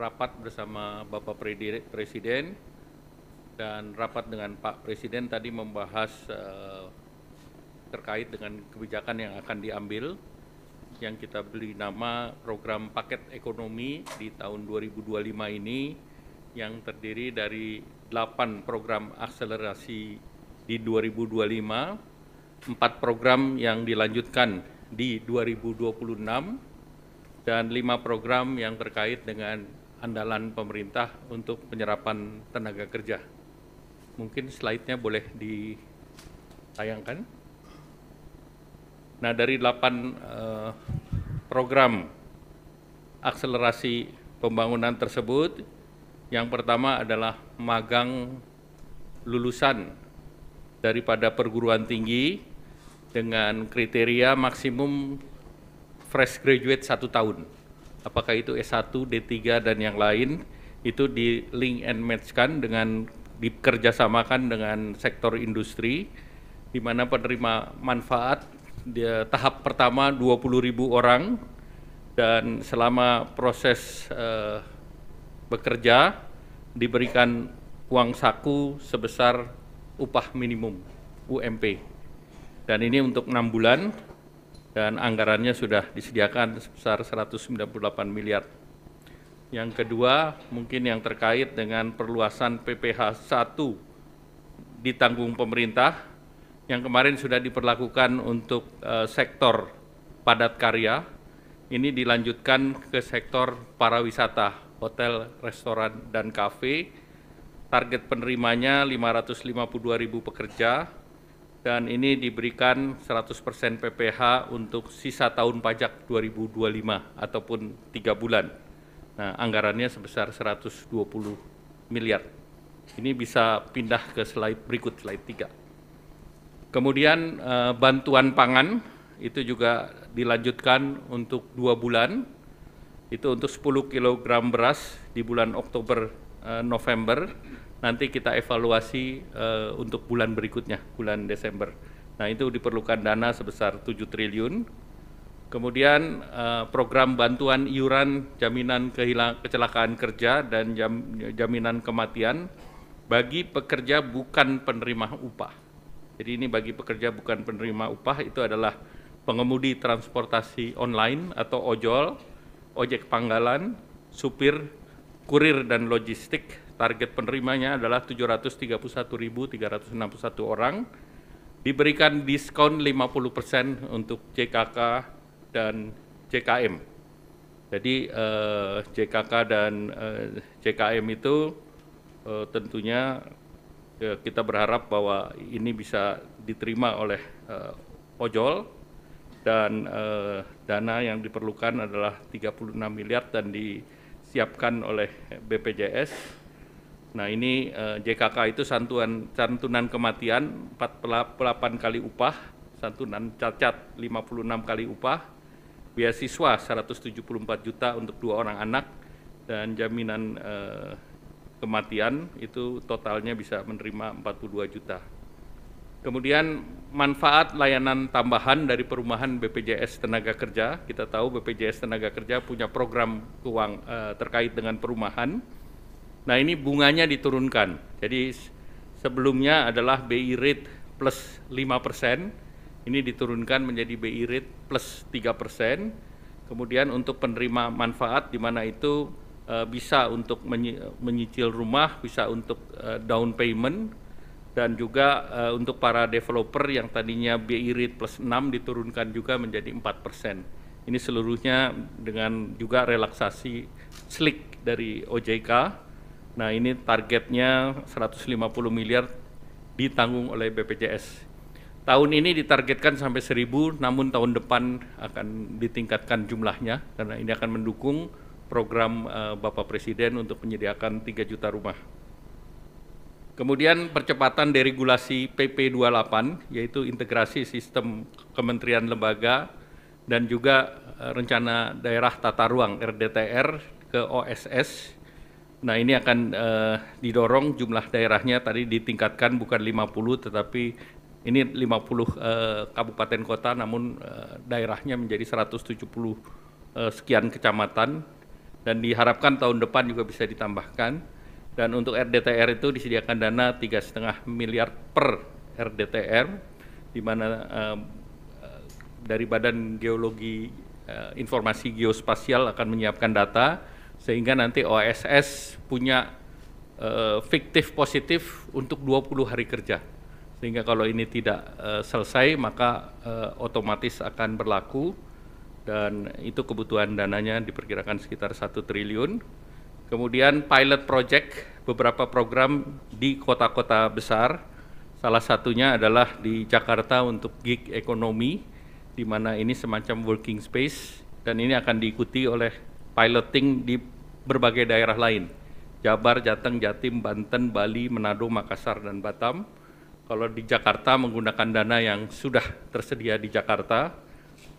rapat bersama Bapak Presiden dan rapat dengan Pak Presiden tadi membahas terkait dengan kebijakan yang akan diambil yang kita beri nama program paket ekonomi di tahun 2025 ini yang terdiri dari 8 program akselerasi di 2025, 4 program yang dilanjutkan di 2026, dan 5 program yang terkait dengan andalan pemerintah untuk penyerapan tenaga kerja. Mungkin slide-nya boleh ditayangkan. Nah, dari 8 program akselerasi pembangunan tersebut, yang pertama adalah magang lulusan daripada perguruan tinggi dengan kriteria maksimum fresh graduate 1 tahun. Apakah itu S1, D3, dan yang lain, itu di link and match-kan dengan dikerjasamakan dengan sektor industri, di mana penerima manfaat tahap pertama 20.000 orang, dan selama proses bekerja diberikan uang saku sebesar upah minimum UMP. Dan ini untuk 6 bulan, dan anggarannya sudah disediakan sebesar 198 miliar. Yang kedua, mungkin yang terkait dengan perluasan PPh 1 ditanggung pemerintah, yang kemarin sudah diperlakukan untuk sektor padat karya, ini dilanjutkan ke sektor pariwisata, hotel, restoran, dan kafe. Target penerimanya 552.000 pekerja, dan ini diberikan 100% PPh untuk sisa tahun pajak 2025 ataupun 3 bulan. Nah, anggarannya sebesar 120 miliar. Ini bisa pindah ke slide berikut, slide 3. Kemudian bantuan pangan itu juga dilanjutkan untuk 2 bulan. Itu untuk 10 kg beras di bulan Oktober November. Nanti kita evaluasi untuk bulan berikutnya, bulan Desember. Nah, itu diperlukan dana sebesar 7 triliun. Kemudian program bantuan iuran jaminan kecelakaan kerja dan jaminan kematian bagi pekerja bukan penerima upah. Jadi ini bagi pekerja bukan penerima upah itu adalah pengemudi transportasi online atau ojol, ojek panggalan, supir, kurir, dan logistik. Target penerimanya adalah 731.361 orang, diberikan diskon 50% untuk JKK dan JKM. Jadi JKK dan JKM itu tentunya kita berharap bahwa ini bisa diterima oleh ojol, dan dana yang diperlukan adalah 36 miliar dan disiapkan oleh BPJS. Nah, ini JKK itu santunan kematian 48 kali upah, santunan cacat 56 kali upah, beasiswa 174 juta untuk 2 orang anak, dan jaminan kematian itu totalnya bisa menerima 42 juta. Kemudian manfaat layanan tambahan dari perumahan BPJS Tenaga Kerja. Kita tahu BPJS Tenaga Kerja punya program terkait dengan perumahan. Nah, ini bunganya diturunkan. Jadi sebelumnya adalah BI rate plus 5%, ini diturunkan menjadi BI rate plus 3%. Kemudian untuk penerima manfaat di mana itu bisa untuk menyicil rumah, bisa untuk down payment, dan juga untuk para developer yang tadinya BI rate plus 6 diturunkan juga menjadi 4%. Ini seluruhnya dengan juga relaksasi SLIK dari OJK. Nah, ini targetnya 150 miliar ditanggung oleh BPJS. Tahun ini ditargetkan sampai 1.000, namun tahun depan akan ditingkatkan jumlahnya karena ini akan mendukung program Bapak Presiden untuk menyediakan 3 juta rumah. Kemudian percepatan deregulasi PP 28, yaitu integrasi sistem kementerian lembaga dan juga rencana daerah tata ruang RDTR ke OSS. Nah, ini akan didorong jumlah daerahnya tadi ditingkatkan bukan 50 tetapi ini 50 kabupaten kota, namun daerahnya menjadi 170 sekian kecamatan, dan diharapkan tahun depan juga bisa ditambahkan. Dan untuk RDTR itu disediakan dana 3,5 miliar per RDTR, di mana dari Badan Geologi Informasi Geospasial akan menyiapkan data, sehingga nanti OSS punya fiktif positif untuk 20 hari kerja. Sehingga kalau ini tidak selesai, maka otomatis akan berlaku, dan itu kebutuhan dananya diperkirakan sekitar 1 triliun. Kemudian pilot project, beberapa program di kota-kota besar, salah satunya adalah di Jakarta untuk gig ekonomi, di mana ini semacam working space, dan ini akan diikuti oleh piloting di berbagai daerah lain, Jabar, Jateng, Jatim, Banten, Bali, Manado, Makassar, dan Batam. Kalau di Jakarta menggunakan dana yang sudah tersedia di Jakarta,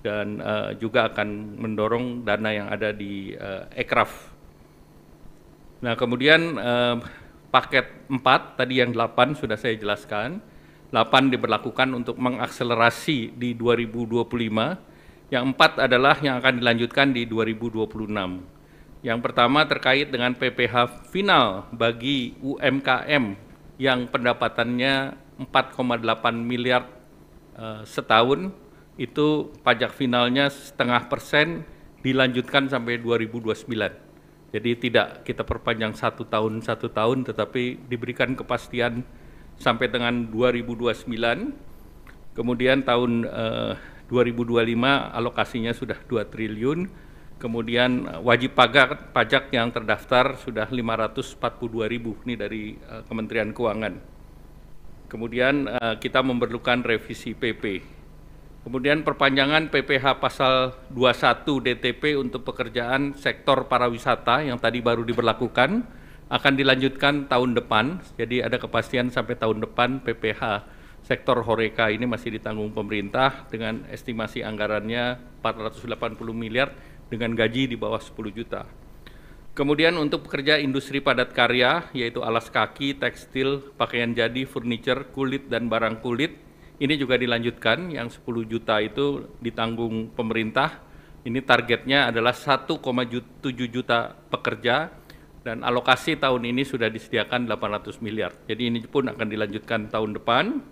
dan juga akan mendorong dana yang ada di Ekraf. Nah, kemudian paket 4, tadi yang 8 sudah saya jelaskan. 8 diberlakukan untuk mengakselerasi di 2025. Yang 4 adalah yang akan dilanjutkan di 2026. Yang pertama terkait dengan PPh final bagi UMKM yang pendapatannya 4,8 miliar setahun, itu pajak finalnya 0,5% dilanjutkan sampai 2029. Jadi tidak kita perpanjang satu tahun, tetapi diberikan kepastian sampai dengan 2029. Kemudian tahun 2025 alokasinya sudah 2 triliun. Kemudian wajib pajak yang terdaftar sudah 542.000, ini dari Kementerian Keuangan. Kemudian kita memerlukan revisi PP. Kemudian perpanjangan PPh pasal 21 DTP untuk pekerjaan sektor pariwisata yang tadi baru diberlakukan akan dilanjutkan tahun depan. Jadi ada kepastian sampai tahun depan PPh sektor Horeca ini masih ditanggung pemerintah dengan estimasi anggarannya 480 miliar dengan gaji di bawah 10 juta. Kemudian untuk pekerja industri padat karya, yaitu alas kaki, tekstil, pakaian jadi, furniture, kulit, dan barang kulit, ini juga dilanjutkan, yang 10 juta itu ditanggung pemerintah. Ini targetnya adalah 1,7 juta pekerja, dan alokasi tahun ini sudah disediakan 800 miliar. Jadi ini pun akan dilanjutkan tahun depan.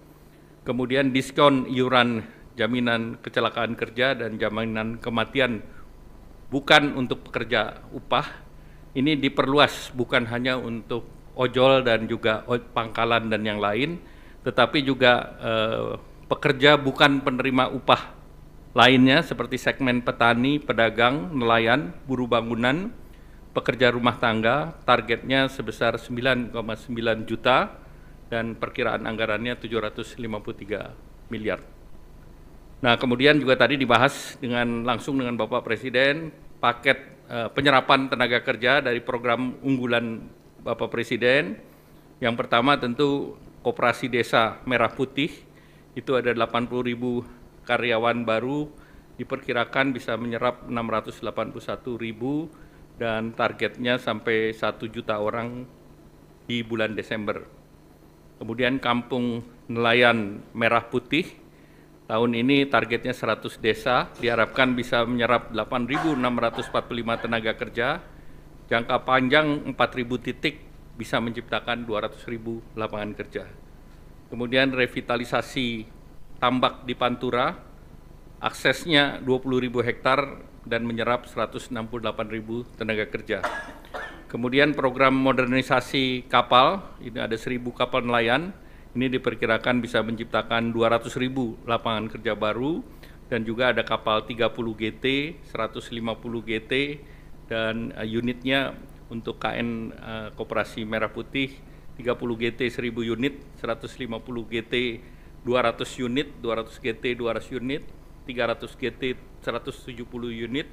Kemudian diskon iuran jaminan kecelakaan kerja dan jaminan kematian bukan untuk pekerja upah, ini diperluas bukan hanya untuk ojol dan juga pangkalan dan yang lain, tetapi juga pekerja bukan penerima upah lainnya seperti segmen petani, pedagang, nelayan, buruh bangunan, pekerja rumah tangga, targetnya sebesar 9,9 juta dan perkiraan anggarannya 753 miliar. Nah, kemudian juga tadi dibahas langsung dengan Bapak Presiden, paket penyerapan tenaga kerja dari program unggulan Bapak Presiden. Yang pertama tentu Koperasi Desa Merah Putih, itu ada 80.000 karyawan baru, diperkirakan bisa menyerap 681.000 dan targetnya sampai 1 juta orang di bulan Desember. Kemudian Kampung Nelayan Merah Putih, tahun ini targetnya 100 desa, diharapkan bisa menyerap 8.645 tenaga kerja, jangka panjang 4.000 titik, bisa menciptakan 200.000 lapangan kerja. Kemudian revitalisasi tambak di Pantura, aksesnya 20.000 hektar dan menyerap 168.000 tenaga kerja. Kemudian program modernisasi kapal, ini ada 1.000 kapal nelayan, ini diperkirakan bisa menciptakan 200.000 lapangan kerja baru, dan juga ada kapal 30 GT, 150 GT, dan unitnya untuk KN Koperasi Merah Putih 30 GT 1.000 unit, 150 GT 200 unit, 200 GT 200 unit, 300 GT 170 unit,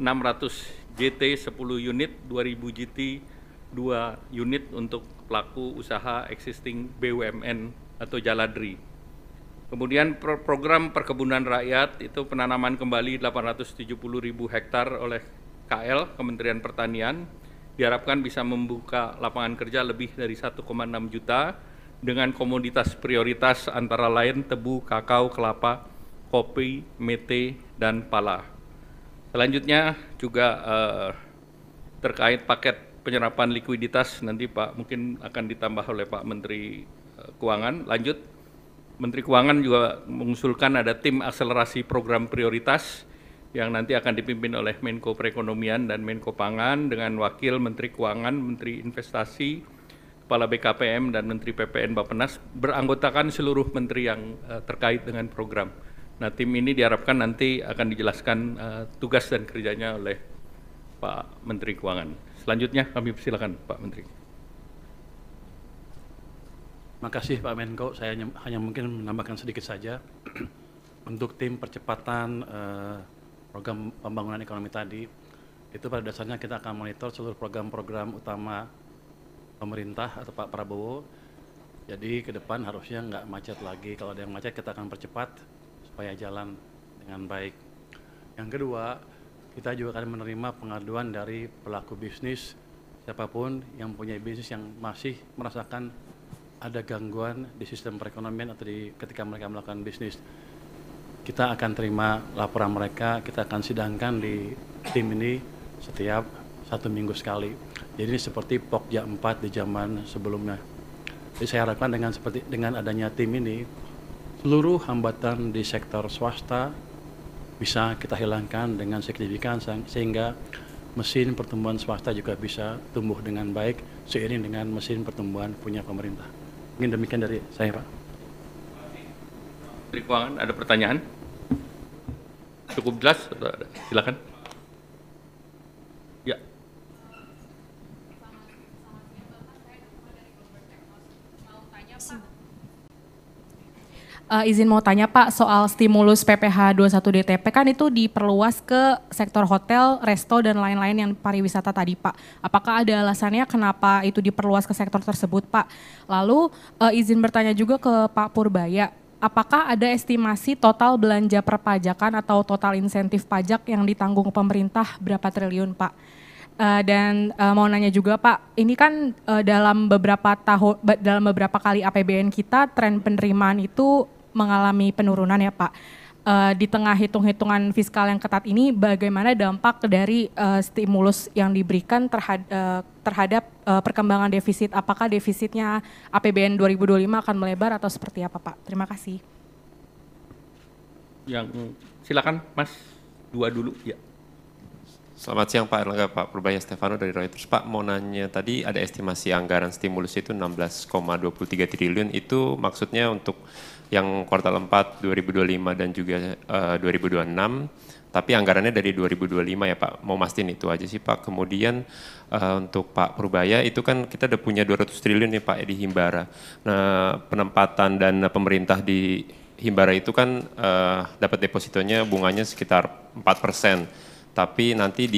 600 GT 10 unit, 2.000 GT 2 unit untuk pelaku usaha existing BUMN atau Jaladri. Kemudian program perkebunan rakyat itu penanaman kembali 870.000 hektar oleh KL, Kementerian Pertanian, diharapkan bisa membuka lapangan kerja lebih dari 1,6 juta dengan komoditas prioritas antara lain tebu, kakao, kelapa, kopi, mete, dan pala. Selanjutnya juga terkait paket penyerapan likuiditas nanti Pak mungkin akan ditambah oleh Pak Menteri Keuangan. Lanjut, Menteri Keuangan juga mengusulkan ada tim akselerasi program prioritas yang nanti akan dipimpin oleh Menko Perekonomian dan Menko Pangan dengan Wakil Menteri Keuangan, Menteri Investasi, Kepala BKPM dan Menteri PPN Bappenas, beranggotakan seluruh menteri yang terkait dengan program. Nah, tim ini diharapkan nanti akan dijelaskan tugas dan kerjanya oleh Pak Menteri Keuangan. Selanjutnya kami persilakan Pak Menteri. Terima kasih Pak Menko, saya hanya mungkin menambahkan sedikit saja untuk tim percepatan program pembangunan ekonomi tadi, itu pada dasarnya kita akan monitor seluruh program-program utama pemerintah atau Pak Prabowo. Jadi ke depan harusnya nggak macet lagi. Kalau ada yang macet kita akan percepat supaya jalan dengan baik. Yang kedua, kita juga akan menerima pengaduan dari pelaku bisnis, siapapun yang punya bisnis yang masih merasakan ada gangguan di sistem perekonomian atau ketika mereka melakukan bisnis. Kita akan terima laporan mereka, kita akan sidangkan di tim ini setiap 1 minggu sekali. Jadi ini seperti Pokja 4 di zaman sebelumnya. Jadi saya harapkan dengan adanya tim ini, seluruh hambatan di sektor swasta bisa kita hilangkan dengan signifikan sehingga mesin pertumbuhan swasta juga bisa tumbuh dengan baik seiring dengan mesin pertumbuhan punya pemerintah. Mungkin demikian dari saya, Pak. Menteri Keuangan, ada pertanyaan? Cukup jelas? Silakan. Ya. Izin mau tanya Pak soal stimulus PPh 21 DTP kan itu diperluas ke sektor hotel, resto dan lain-lain yang pariwisata tadi Pak. Apakah ada alasannya kenapa itu diperluas ke sektor tersebut Pak? Lalu izin bertanya juga ke Pak Purbaya, apakah ada estimasi total belanja perpajakan atau total insentif pajak yang ditanggung pemerintah berapa triliun Pak? Dan mau nanya juga Pak, ini kan dalam beberapa kali APBN kita tren penerimaan itu mengalami penurunan ya Pak. Di tengah hitung-hitungan fiskal yang ketat ini, bagaimana dampak dari stimulus yang diberikan terhadap perkembangan defisit? Apakah defisitnya APBN 2025 akan melebar atau seperti apa Pak? Terima kasih. Yang silakan Mas, dua dulu ya. Selamat siang Pak Erlangga, Pak Purbaya Stefano dari Reuters. Pak mau nanya tadi ada estimasi anggaran stimulus itu 16,23 triliun, itu maksudnya untuk yang kuartal 4 2025 dan juga 2026, tapi anggarannya dari 2025 ya Pak, mau mastiin itu aja sih Pak. Kemudian untuk Pak Purbaya itu kan kita udah punya 200 triliun nih Pak di Himbara. Nah penempatan dana pemerintah di Himbara itu kan dapat depositonya bunganya sekitar 4%. Tapi nanti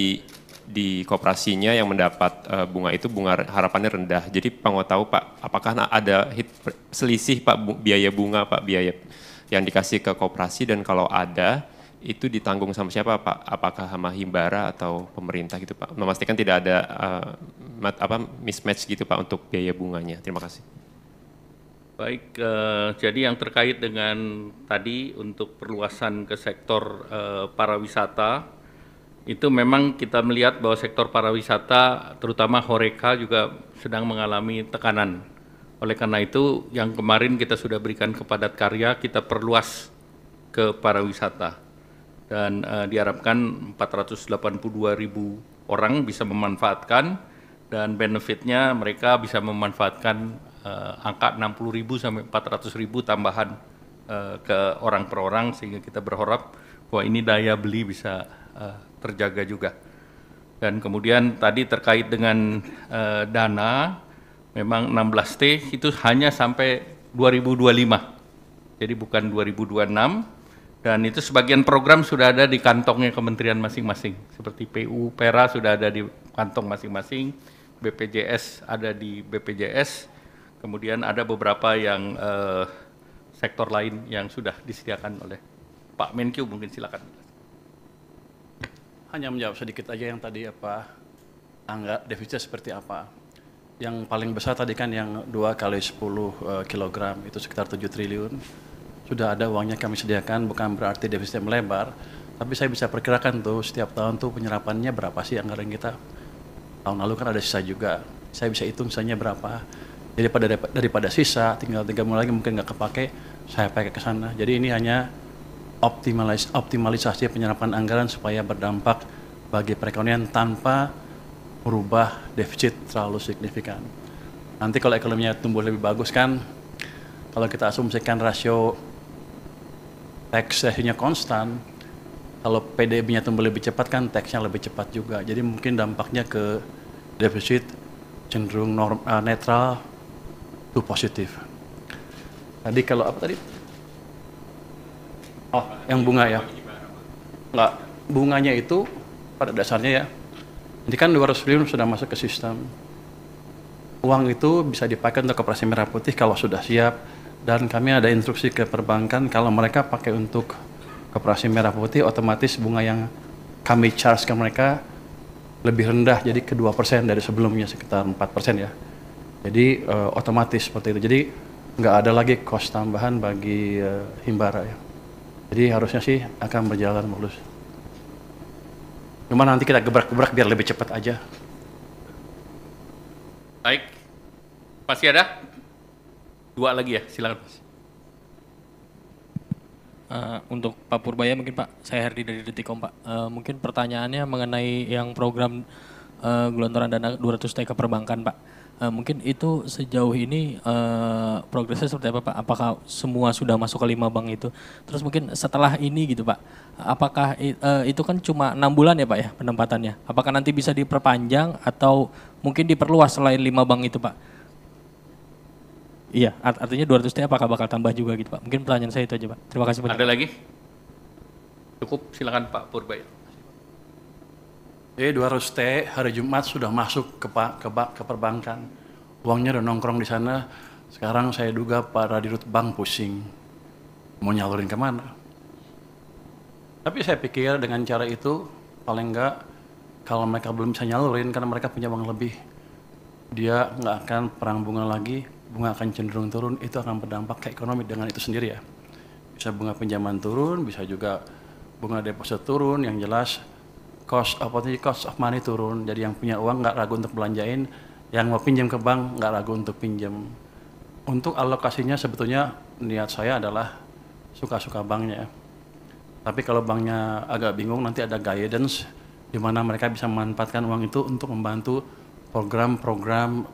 di koperasinya yang mendapat bunga itu bunga harapannya rendah. Jadi Pak mau tahu Pak, apakah ada selisih Pak biaya bunga Pak, biaya yang dikasih ke koperasi, dan kalau ada itu ditanggung sama siapa Pak? Apakah sama Himbara atau pemerintah gitu Pak? Memastikan tidak ada mismatch gitu Pak untuk biaya bunganya. Terima kasih. Baik, jadi yang terkait dengan tadi untuk perluasan ke sektor pariwisata, itu memang kita melihat bahwa sektor pariwisata terutama Horeca juga sedang mengalami tekanan. Oleh karena itu yang kemarin kita sudah berikan ke padat karya, kita perluas ke pariwisata. Dan diharapkan 482.000 orang bisa memanfaatkan, dan benefitnya mereka bisa memanfaatkan angka 60.000 sampai 400.000 tambahan ke orang per orang, sehingga kita berharap bahwa ini daya beli bisa terjaga juga. Dan kemudian tadi terkait dengan dana, memang 16T itu hanya sampai 2025, jadi bukan 2026, dan itu sebagian program sudah ada di kantongnya kementerian masing-masing, seperti PU, PERA sudah ada di kantong masing-masing, BPJS ada di BPJS, kemudian ada beberapa yang sektor lain yang sudah disediakan oleh Pak Menkyu, mungkin silakan. Hanya menjawab sedikit aja yang tadi angka defisitnya seperti apa. Yang paling besar tadi kan yang 2 kali 10 kilogram itu sekitar 7 triliun. Sudah ada uangnya kami sediakan, bukan berarti defisitnya melebar. Tapi saya bisa perkirakan tuh setiap tahun tuh penyerapannya berapa sih anggaran kita. Tahun lalu kan ada sisa juga. Saya bisa hitung sisanya berapa. Jadi daripada sisa, tinggal 3 bulan lagi mungkin nggak kepake, saya pakai ke sana. Jadi ini hanya optimalisasi penyerapan anggaran supaya berdampak bagi perekonomian tanpa merubah defisit terlalu signifikan. Nanti kalau ekonominya tumbuh lebih bagus kan, kalau kita asumsikan rasio tax-nya konstan, kalau PDB-nya tumbuh lebih cepat kan tax-nya lebih cepat juga. Jadi mungkin dampaknya ke defisit cenderung netral to positif. Tadi kalau apa tadi? Oh, yang bunga ya? Enggak, bunganya itu pada dasarnya ya, ini kan 200 triliun sudah masuk ke sistem. Uang itu bisa dipakai untuk Koperasi Merah Putih kalau sudah siap, dan kami ada instruksi ke perbankan kalau mereka pakai untuk Koperasi Merah Putih, otomatis bunga yang kami charge ke mereka lebih rendah, jadi ke 2% dari sebelumnya, sekitar 4% ya. Jadi otomatis seperti itu. Jadi nggak ada lagi cost tambahan bagi Himbara ya. Jadi harusnya sih akan berjalan mulus. Cuma nanti kita gebrak-gebrak biar lebih cepat aja. Baik, masih ada? 2 lagi ya, silakan Mas. Untuk Pak Purbaya mungkin Pak, saya Herdi dari Detikom Pak. Mungkin pertanyaannya mengenai yang program gelontoran dana 200T ke perbankan Pak. Mungkin itu sejauh ini progresnya seperti apa Pak? Apakah semua sudah masuk ke 5 bank itu? Terus mungkin setelah ini gitu Pak, apakah itu kan cuma 6 bulan ya Pak ya penempatannya? Apakah nanti bisa diperpanjang atau mungkin diperluas selain 5 bank itu Pak? Iya, artinya 200T apakah bakal tambah juga gitu Pak? Mungkin pertanyaan saya itu aja Pak. Terima kasih banyak. Ada lagi? Cukup, silakan Pak Purbaya. Jadi 200T hari Jumat sudah masuk ke perbankan. Uangnya udah nongkrong di sana. Sekarang saya duga para dirut bank pusing. Mau nyalurin kemana? Tapi saya pikir dengan cara itu, paling enggak kalau mereka belum bisa nyalurin karena mereka punya uang lebih, dia nggak akan perang bunga lagi, bunga akan cenderung turun, itu akan berdampak ke ekonomi dengan itu sendiri ya. Bisa bunga pinjaman turun, bisa juga bunga deposit turun, yang jelas cost of money turun, jadi yang punya uang nggak ragu untuk belanjain, yang mau pinjam ke bank nggak ragu untuk pinjam. Untuk alokasinya sebetulnya niat saya adalah suka-suka banknya. Tapi kalau banknya agak bingung, nanti ada guidance di mana mereka bisa memanfaatkan uang itu untuk membantu program-program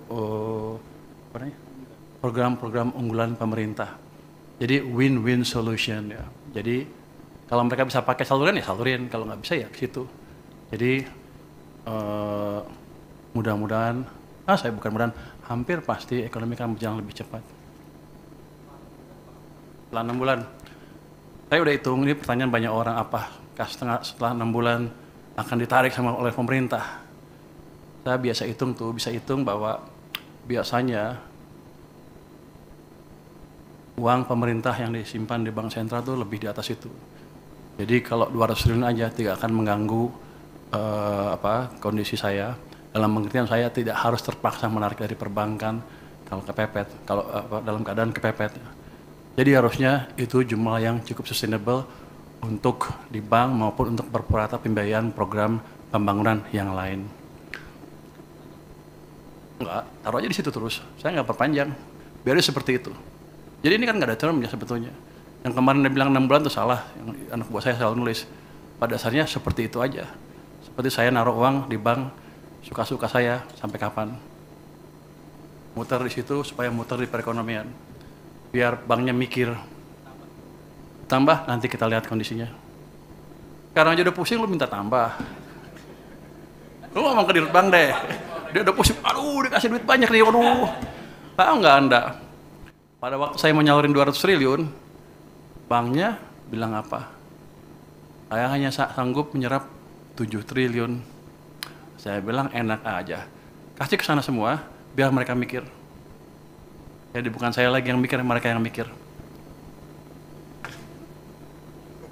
unggulan pemerintah. Jadi win-win solution ya. Jadi kalau mereka bisa pakai saluran ya salurin, kalau nggak bisa ya ke situ. Jadi mudah-mudahan, hampir pasti ekonomi akan berjalan lebih cepat. Setelah 6 bulan, saya udah hitung, ini pertanyaan banyak orang, apakah setelah 6 bulan akan ditarik oleh pemerintah. Saya bisa hitung bahwa biasanya uang pemerintah yang disimpan di bank sentral itu lebih di atas itu. Jadi kalau 200 triliun aja tidak akan mengganggu kondisi saya. Dalam pengertian saya tidak harus terpaksa menarik dari perbankan kalau kepepet, dalam keadaan kepepet. Jadi harusnya itu jumlah yang cukup sustainable untuk di bank maupun untuk perpurata pembiayaan program pembangunan yang lain. Enggak, taruh aja di situ terus. Saya nggak perpanjang. Biar seperti itu. Jadi ini kan nggak ada termnya sebetulnya. Yang kemarin dia bilang 6 bulan itu salah. Yang anak buah saya selalu nulis. Pada dasarnya seperti itu aja. Seperti saya naruh uang di bank suka-suka saya sampai kapan. Muter di situ supaya muter di perekonomian. Biar banknya mikir. Tambah nanti kita lihat kondisinya. Sekarang aja udah pusing lu minta tambah. Lu ngomong ke dirut bank deh. Dia udah pusing, aduh dikasih duit banyak nih, aduh. Tahu nggak Anda? Pada waktu saya mau nyalurin 200 triliun, banknya bilang apa? Saya hanya sanggup menyerap 7 triliun. Saya bilang enak aja. Kasih ke sana semua, biar mereka mikir. Jadi bukan saya lagi yang mikir, mereka yang mikir.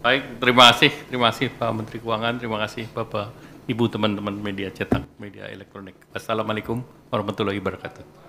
Baik, terima kasih Pak Menteri Keuangan, terima kasih Bapak, Ibu, teman-teman media cetak, media elektronik. Assalamualaikum warahmatullahi wabarakatuh.